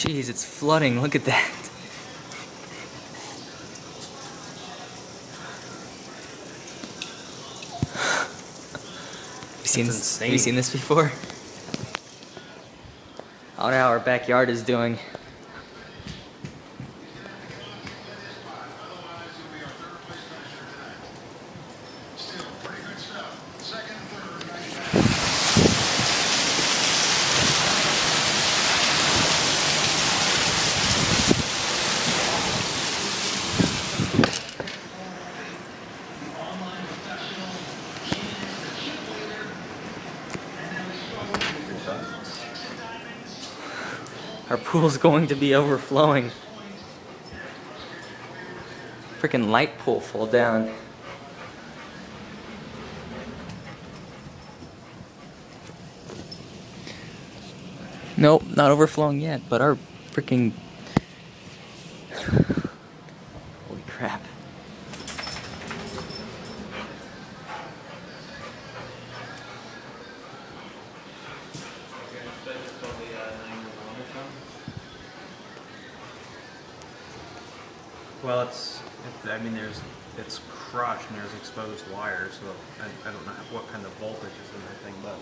Jeez, it's flooding. Look at that. Have you seen this before? I don't know how our backyard is doing. Our pool's going to be overflowing. Freaking light pole fall down. Nope, not overflowing yet, but our freaking... Holy crap. Well, I mean, it's crushed and there's exposed wires, so I don't know what kind of voltage is in that thing, but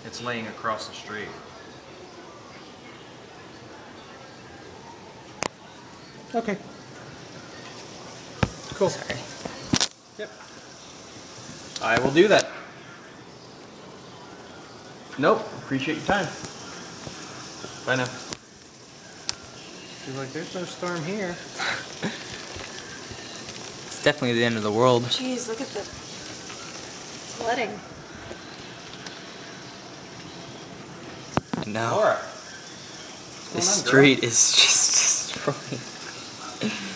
it's laying across the street. Okay. Cool. Sorry. Yep. I will do that. Nope. Appreciate your time. Bye now. She's like, there's no storm here. It's definitely the end of the world. Jeez, look at the flooding. I know. Laura. This street is just destroyed.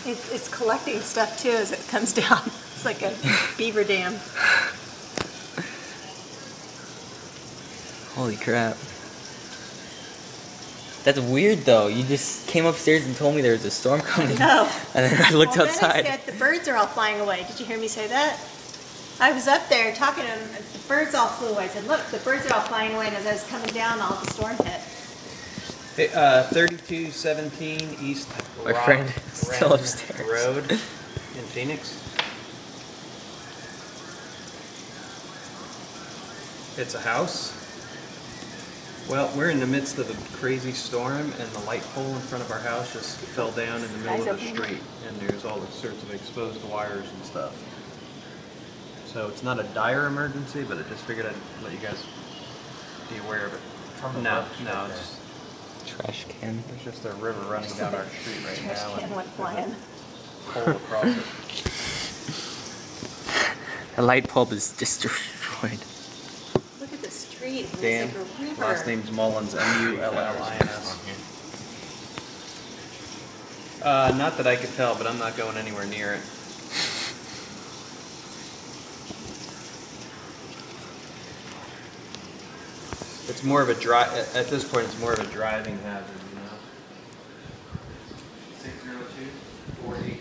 It's collecting stuff too as it comes down. It's like a beaver dam. Holy crap. That's weird though. You just came upstairs and told me there was a storm coming. No. And then I looked outside. Then I said the birds are all flying away. Did you hear me say that? I was up there talking to them. The birds all flew away. I said, look, the birds are all flying away. And as I was coming down, all the storm hit. Hey, 3217 East My friend is still upstairs. Road in Phoenix. It's a house. Well, we're in the midst of a crazy storm, and the light pole in front of our house just fell down in the middle of the street, and there's all sorts of exposed wires and stuff. So it's not a dire emergency, but I just figured I'd let you guys be aware of it. No, it's Trash can. there's just a river running down our street right now. Trash can went flying. Pole across it. The light bulb is just destroyed. Look at the street. Dan, It's like a river. last name's Mullins, M-U-L-L-I-N-S. Not that I could tell, but I'm not going anywhere near it. It's more of a at this point, it's more of a driving hazard, you know. 602-487-0138.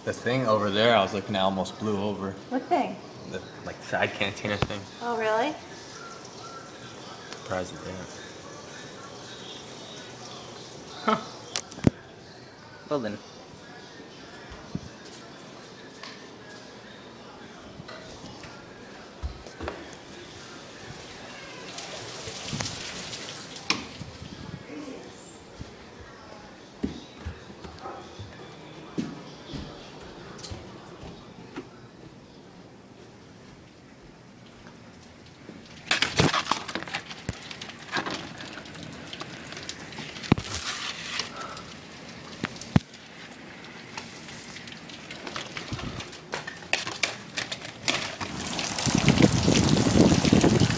The thing over there I was looking at almost blew over. What thing? The side cantina thing. Oh, really? Surprised it didn't. Huh. Well then.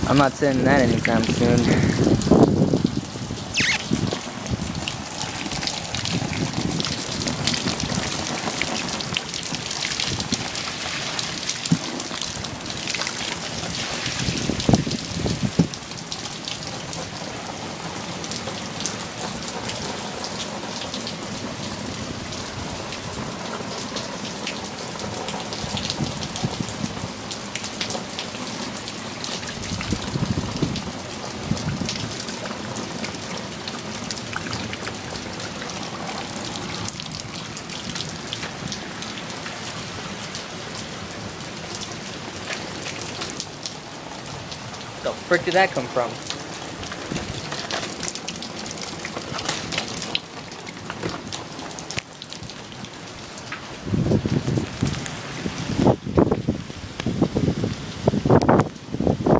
I'm not sitting that anytime soon. The frick did that come from?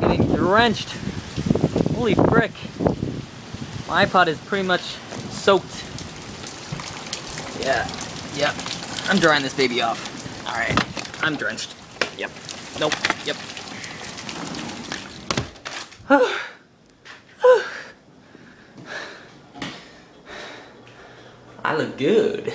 Getting drenched. Holy frick. My iPod is pretty much soaked. Yeah. I'm drying this baby off. Alright. I'm drenched. Yep. Nope. Yep. I look good.